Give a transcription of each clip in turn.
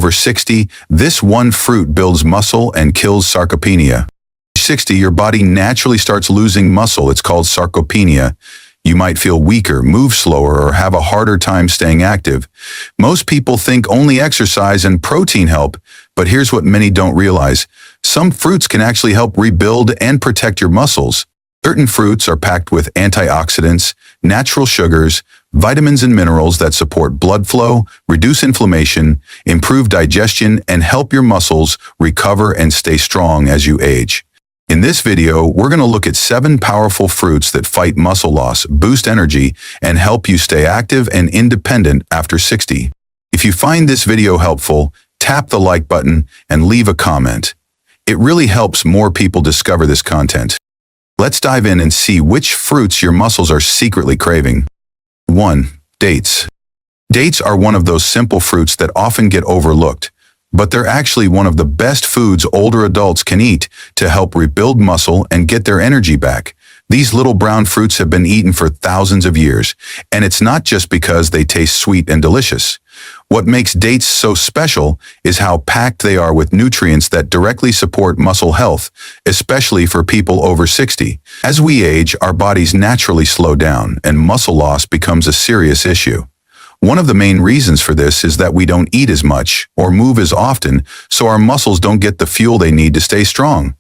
Over 60, this one fruit builds muscle and kills sarcopenia. 60, your body naturally starts losing muscle. It's called sarcopenia. You might feel weaker, move slower, or have a harder time staying active. Most people think only exercise and protein help, but here's what many don't realize. Some fruits can actually help rebuild and protect your muscles. Certain fruits are packed with antioxidants, natural sugars, vitamins and minerals that support blood flow, reduce inflammation, improve digestion, and help your muscles recover and stay strong as you age. In this video, we're going to look at 7 powerful fruits that fight muscle loss, boost energy, and help you stay active and independent after 60. If you find this video helpful, tap the like button and leave a comment. It really helps more people discover this content. Let's dive in and see which fruits your muscles are secretly craving. 1. Dates. Dates are one of those simple fruits that often get overlooked, but they're actually one of the best foods older adults can eat to help rebuild muscle and get their energy back. These little brown fruits have been eaten for thousands of years, and it's not just because they taste sweet and delicious. What makes dates so special is how packed they are with nutrients that directly support muscle health, especially for people over 60. As we age, our bodies naturally slow down, and muscle loss becomes a serious issue. One of the main reasons for this is that we don't eat as much or move as often, so our muscles don't get the fuel they need to stay strong.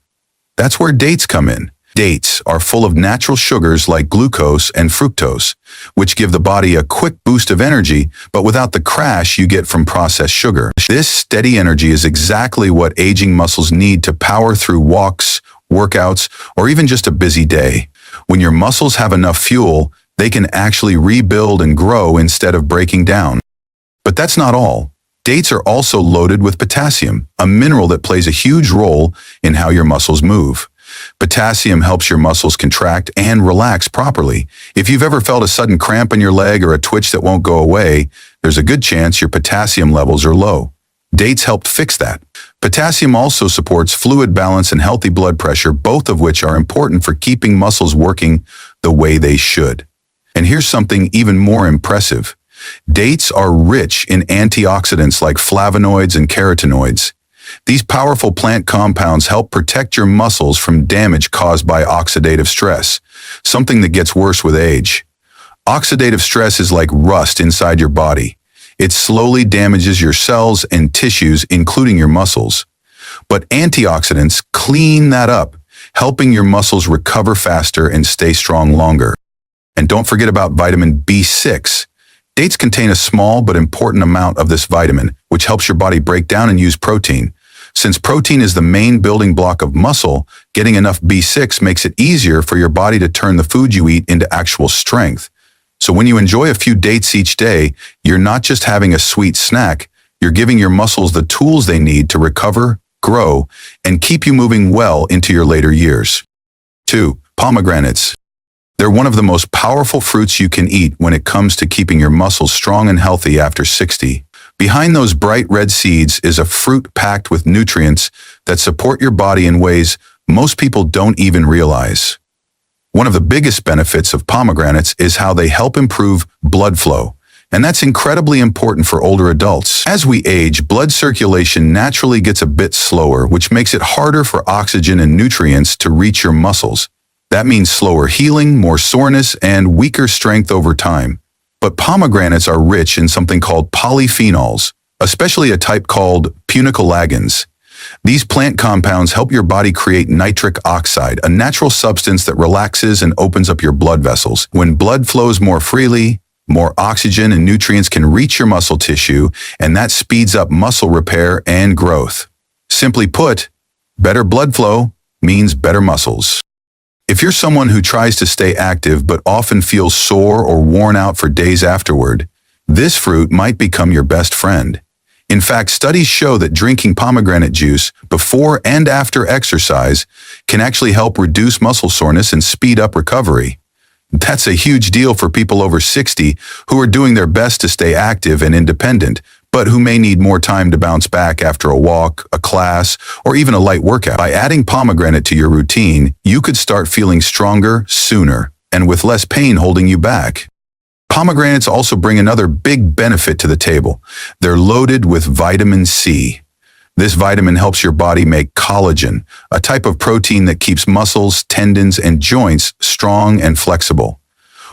That's where dates come in. Dates are full of natural sugars like glucose and fructose, which give the body a quick boost of energy, but without the crash you get from processed sugar. This steady energy is exactly what aging muscles need to power through walks, workouts, or even just a busy day. When your muscles have enough fuel, they can actually rebuild and grow instead of breaking down. But that's not all. Dates are also loaded with potassium, a mineral that plays a huge role in how your muscles move. Potassium helps your muscles contract and relax properly. If you've ever felt a sudden cramp in your leg or a twitch that won't go away, there's a good chance your potassium levels are low. Dates help fix that. Potassium also supports fluid balance and healthy blood pressure, both of which are important for keeping muscles working the way they should. And here's something even more impressive. Dates are rich in antioxidants like flavonoids and carotenoids. These powerful plant compounds help protect your muscles from damage caused by oxidative stress, something that gets worse with age. Oxidative stress is like rust inside your body. It slowly damages your cells and tissues, including your muscles. But antioxidants clean that up, helping your muscles recover faster and stay strong longer. And don't forget about vitamin B6. Dates contain a small but important amount of this vitamin, which helps your body break down and use protein. Since protein is the main building block of muscle, getting enough B6 makes it easier for your body to turn the food you eat into actual strength. So when you enjoy a few dates each day, you're not just having a sweet snack, you're giving your muscles the tools they need to recover, grow, and keep you moving well into your later years. 2. Pomegranates. They're one of the most powerful fruits you can eat when it comes to keeping your muscles strong and healthy after 60. Behind those bright red seeds is a fruit packed with nutrients that support your body in ways most people don't even realize. One of the biggest benefits of pomegranates is how they help improve blood flow, and that's incredibly important for older adults. As we age, blood circulation naturally gets a bit slower, which makes it harder for oxygen and nutrients to reach your muscles. That means slower healing, more soreness, and weaker strength over time. But pomegranates are rich in something called polyphenols, especially a type called punicalagins. These plant compounds help your body create nitric oxide, a natural substance that relaxes and opens up your blood vessels. When blood flows more freely, more oxygen and nutrients can reach your muscle tissue, and that speeds up muscle repair and growth. Simply put, better blood flow means better muscles. If you're someone who tries to stay active but often feels sore or worn out for days afterward, this fruit might become your best friend. In fact, studies show that drinking pomegranate juice before and after exercise can actually help reduce muscle soreness and speed up recovery. That's a huge deal for people over 60 who are doing their best to stay active and independent, but who may need more time to bounce back after a walk, a class, or even a light workout. By adding pomegranate to your routine, you could start feeling stronger sooner and with less pain holding you back. Pomegranates also bring another big benefit to the table. They're loaded with vitamin C. This vitamin helps your body make collagen, a type of protein that keeps muscles, tendons, and joints strong and flexible.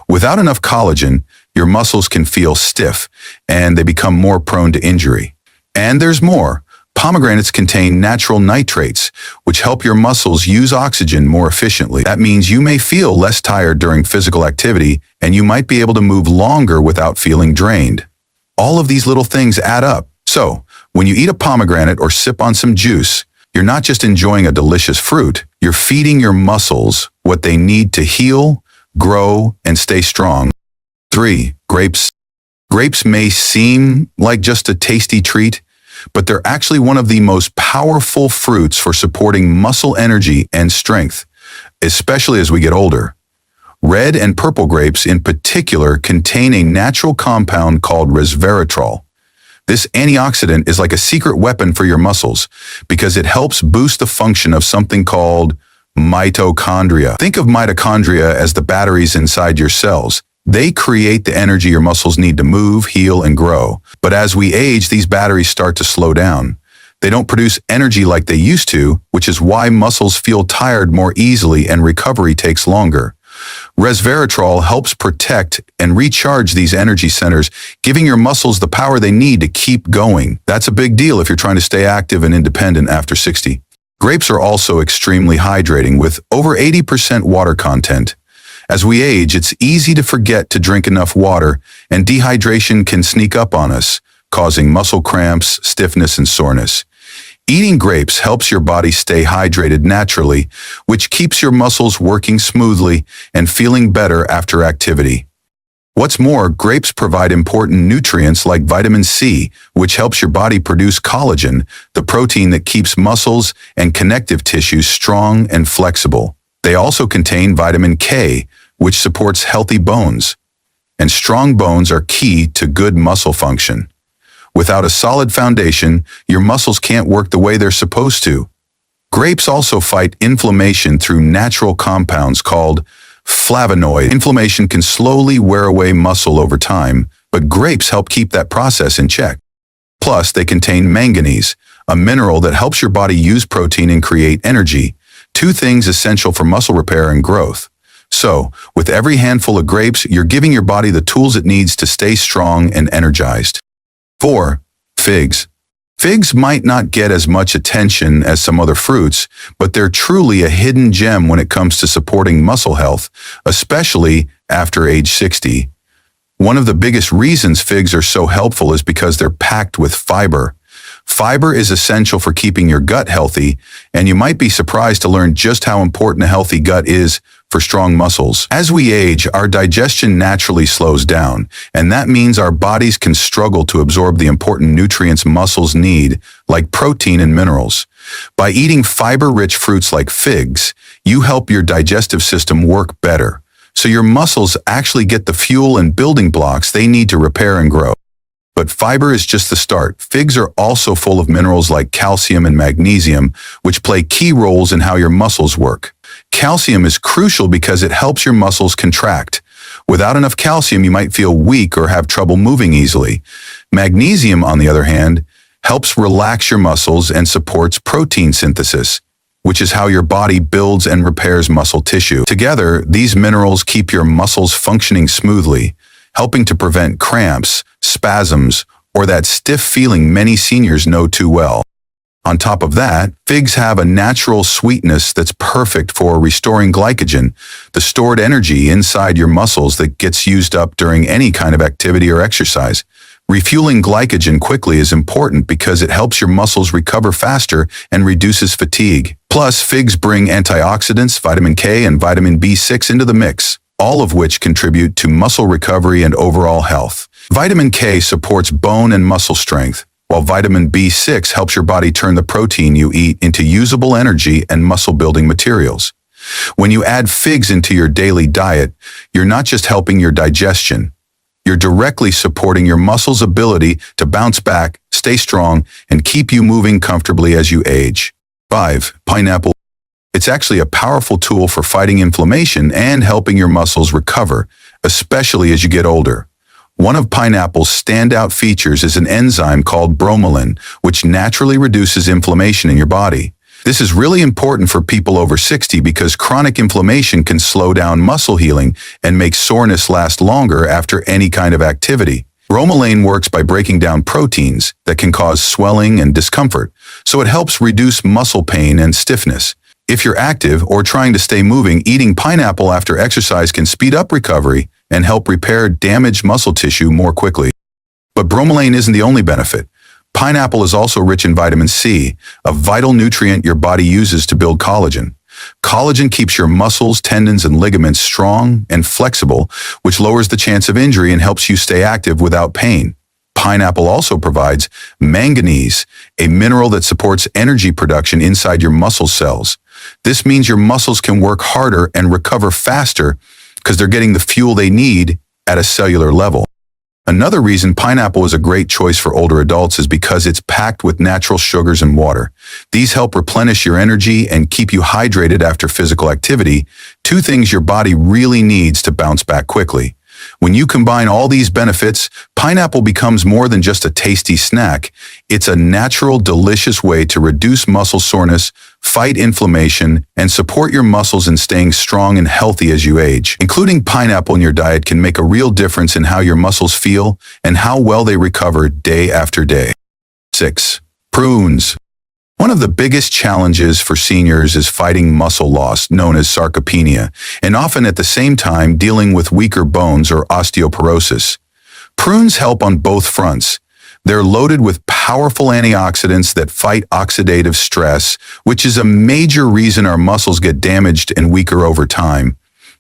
Without enough collagen, your muscles can feel stiff, and they become more prone to injury. And there's more. Pomegranates contain natural nitrates, which help your muscles use oxygen more efficiently. That means you may feel less tired during physical activity, and you might be able to move longer without feeling drained. All of these little things add up. So, when you eat a pomegranate or sip on some juice, you're not just enjoying a delicious fruit, you're feeding your muscles what they need to heal, grow, and stay strong. 3. Grapes. Grapes may seem like just a tasty treat, but they're actually one of the most powerful fruits for supporting muscle energy and strength, especially as we get older. Red and purple grapes in particular contain a natural compound called resveratrol. This antioxidant is like a secret weapon for your muscles because it helps boost the function of something called mitochondria. Think of mitochondria as the batteries inside your cells. They create the energy your muscles need to move, heal, and grow. But as we age, these batteries start to slow down. They don't produce energy like they used to, which is why muscles feel tired more easily and recovery takes longer. Resveratrol helps protect and recharge these energy centers, giving your muscles the power they need to keep going. That's a big deal if you're trying to stay active and independent after 60. Grapes are also extremely hydrating with over 80% water content. As we age, it's easy to forget to drink enough water, and dehydration can sneak up on us, causing muscle cramps, stiffness, and soreness. Eating grapes helps your body stay hydrated naturally, which keeps your muscles working smoothly and feeling better after activity. What's more, grapes provide important nutrients like vitamin C, which helps your body produce collagen, the protein that keeps muscles and connective tissues strong and flexible. They also contain vitamin K, which supports healthy bones. And strong bones are key to good muscle function. Without a solid foundation, your muscles can't work the way they're supposed to. Grapes also fight inflammation through natural compounds called flavonoids. Inflammation can slowly wear away muscle over time, but grapes help keep that process in check. Plus, they contain manganese, a mineral that helps your body use protein and create energy, two things essential for muscle repair and growth. So, with every handful of grapes, you're giving your body the tools it needs to stay strong and energized. 4. Figs. Figs might not get as much attention as some other fruits, but they're truly a hidden gem when it comes to supporting muscle health, especially after age 60. One of the biggest reasons figs are so helpful is because they're packed with fiber. Fiber is essential for keeping your gut healthy, and you might be surprised to learn just how important a healthy gut is for strong muscles. As we age, our digestion naturally slows down, and that means our bodies can struggle to absorb the important nutrients muscles need, like protein and minerals. By eating fiber-rich fruits like figs, you help your digestive system work better, so your muscles actually get the fuel and building blocks they need to repair and grow. But fiber is just the start. Figs are also full of minerals like calcium and magnesium, which play key roles in how your muscles work. Calcium is crucial because it helps your muscles contract. Without enough calcium, you might feel weak or have trouble moving easily. Magnesium, on the other hand, helps relax your muscles and supports protein synthesis, which is how your body builds and repairs muscle tissue. Together, these minerals keep your muscles functioning smoothly, helping to prevent cramps, spasms, or that stiff feeling many seniors know too well. On top of that, figs have a natural sweetness that's perfect for restoring glycogen, the stored energy inside your muscles that gets used up during any kind of activity or exercise. Refueling glycogen quickly is important because it helps your muscles recover faster and reduces fatigue. Plus, figs bring antioxidants, vitamin K and vitamin B6 into the mix, all of which contribute to muscle recovery and overall health. Vitamin K supports bone and muscle strength, while vitamin B6 helps your body turn the protein you eat into usable energy and muscle-building materials. When you add figs into your daily diet, you're not just helping your digestion. You're directly supporting your muscles' ability to bounce back, stay strong, and keep you moving comfortably as you age. 5. Pineapple. It's actually a powerful tool for fighting inflammation and helping your muscles recover, especially as you get older. One of pineapple's standout features is an enzyme called bromelain, which naturally reduces inflammation in your body. This is really important for people over 60 because chronic inflammation can slow down muscle healing and make soreness last longer after any kind of activity. Bromelain works by breaking down proteins that can cause swelling and discomfort, so it helps reduce muscle pain and stiffness. If you're active or trying to stay moving, eating pineapple after exercise can speed up recovery and help repair damaged muscle tissue more quickly. But bromelain isn't the only benefit. Pineapple is also rich in vitamin C, a vital nutrient your body uses to build collagen. Collagen keeps your muscles, tendons, and ligaments strong and flexible, which lowers the chance of injury and helps you stay active without pain. Pineapple also provides manganese, a mineral that supports energy production inside your muscle cells. This means your muscles can work harder and recover faster because they're getting the fuel they need at a cellular level. Another reason pineapple is a great choice for older adults is because it's packed with natural sugars and water. These help replenish your energy and keep you hydrated after physical activity, two things your body really needs to bounce back quickly. When you combine all these benefits, pineapple becomes more than just a tasty snack. It's a natural, delicious way to reduce muscle soreness, fight inflammation, and support your muscles in staying strong and healthy as you age. Including pineapple in your diet can make a real difference in how your muscles feel and how well they recover day after day. 6. Prunes. One of the biggest challenges for seniors is fighting muscle loss, known as sarcopenia, and often at the same time dealing with weaker bones or osteoporosis. Prunes help on both fronts. They're loaded with powerful antioxidants that fight oxidative stress, which is a major reason our muscles get damaged and weaker over time.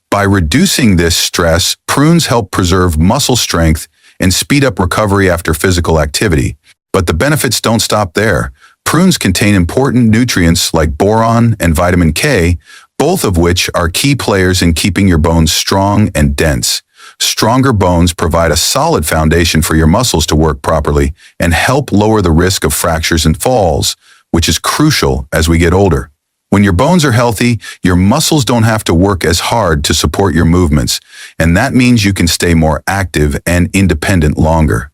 By reducing this stress, prunes help preserve muscle strength and speed up recovery after physical activity. But the benefits don't stop there. Prunes contain important nutrients like boron and vitamin K, both of which are key players in keeping your bones strong and dense. Stronger bones provide a solid foundation for your muscles to work properly and help lower the risk of fractures and falls, which is crucial as we get older. When your bones are healthy, your muscles don't have to work as hard to support your movements, and that means you can stay more active and independent longer.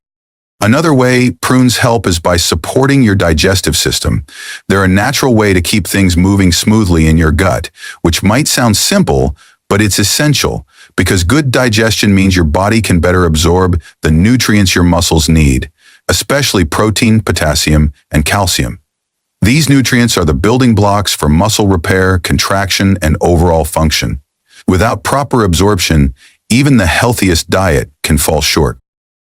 Another way prunes help is by supporting your digestive system. They're a natural way to keep things moving smoothly in your gut, which might sound simple, but it's essential because good digestion means your body can better absorb the nutrients your muscles need, especially protein, potassium, and calcium. These nutrients are the building blocks for muscle repair, contraction, and overall function. Without proper absorption, even the healthiest diet can fall short.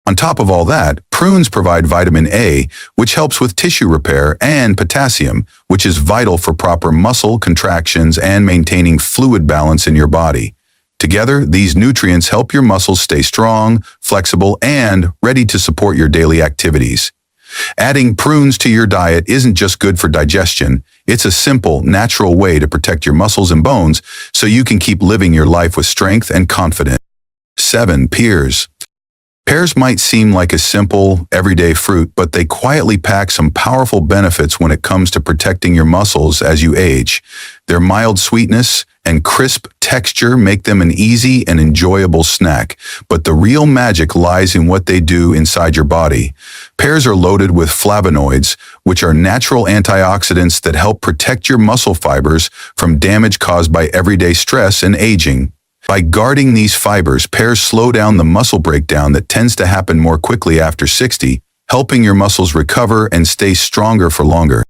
On top of all that, prunes provide vitamin A, which helps with tissue repair, and potassium, which is vital for proper muscle contractions and maintaining fluid balance in your body. Together, these nutrients help your muscles stay strong, flexible, and ready to support your daily activities. Adding prunes to your diet isn't just good for digestion, it's a simple, natural way to protect your muscles and bones so you can keep living your life with strength and confidence. 7. Pears. Pears might seem like a simple, everyday fruit, but they quietly pack some powerful benefits when it comes to protecting your muscles as you age. Their mild sweetness and crisp texture make them an easy and enjoyable snack, but the real magic lies in what they do inside your body. Pears are loaded with flavonoids, which are natural antioxidants that help protect your muscle fibers from damage caused by everyday stress and aging. By guarding these fibers, pears slow down the muscle breakdown that tends to happen more quickly after 60, helping your muscles recover and stay stronger for longer.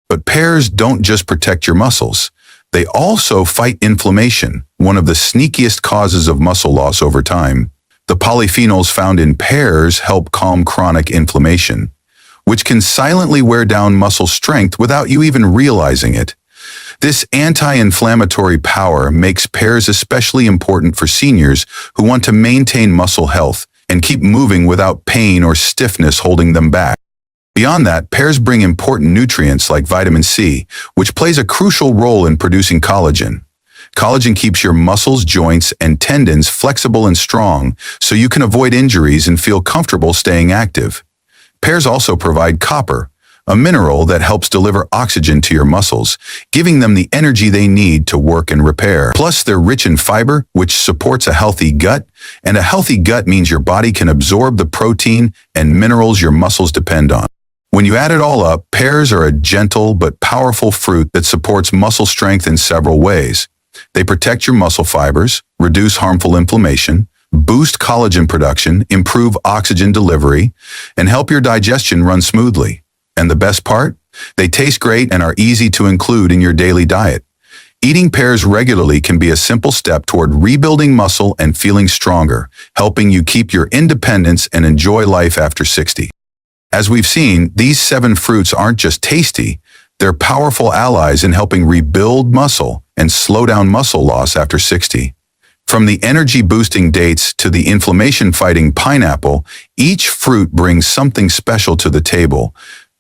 But pears don't just protect your muscles. They also fight inflammation, one of the sneakiest causes of muscle loss over time. The polyphenols found in pears help calm chronic inflammation, which can silently wear down muscle strength without you even realizing it. This anti-inflammatory power makes pears especially important for seniors who want to maintain muscle health and keep moving without pain or stiffness holding them back. Beyond that, pears bring important nutrients like vitamin C, which plays a crucial role in producing collagen. Collagen keeps your muscles, joints, and tendons flexible and strong so you can avoid injuries and feel comfortable staying active. Pears also provide copper, a mineral that helps deliver oxygen to your muscles, giving them the energy they need to work and repair. Plus, they're rich in fiber, which supports a healthy gut, and a healthy gut means your body can absorb the protein and minerals your muscles depend on. When you add it all up, pears are a gentle but powerful fruit that supports muscle strength in several ways. They protect your muscle fibers, reduce harmful inflammation, boost collagen production, improve oxygen delivery, and help your digestion run smoothly. And the best part? They taste great and are easy to include in your daily diet. Eating pears regularly can be a simple step toward rebuilding muscle and feeling stronger, helping you keep your independence and enjoy life after 60. As we've seen, these 7 fruits aren't just tasty, they're powerful allies in helping rebuild muscle and slow down muscle loss after 60. From the energy-boosting dates to the inflammation-fighting pineapple, each fruit brings something special to the table.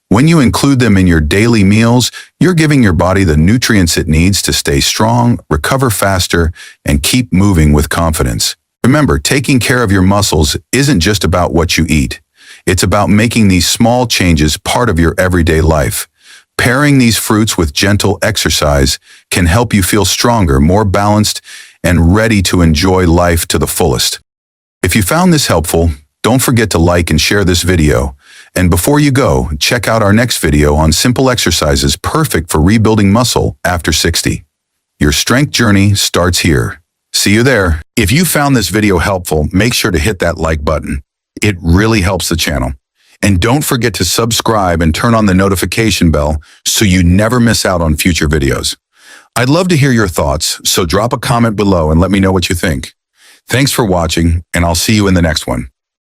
When you include them in your daily meals, you're giving your body the nutrients it needs to stay strong, recover faster, and keep moving with confidence. Remember, taking care of your muscles isn't just about what you eat. It's about making these small changes part of your everyday life. Pairing these fruits with gentle exercise can help you feel stronger, more balanced, and ready to enjoy life to the fullest. If you found this helpful, don't forget to like and share this video. And before you go, check out our next video on simple exercises perfect for rebuilding muscle after 60. Your strength journey starts here. See you there. If you found this video helpful, make sure to hit that like button. It really helps the channel. And don't forget to subscribe and turn on the notification bell so you never miss out on future videos. I'd love to hear your thoughts, so drop a comment below and let me know what you think. Thanks for watching, and I'll see you in the next one.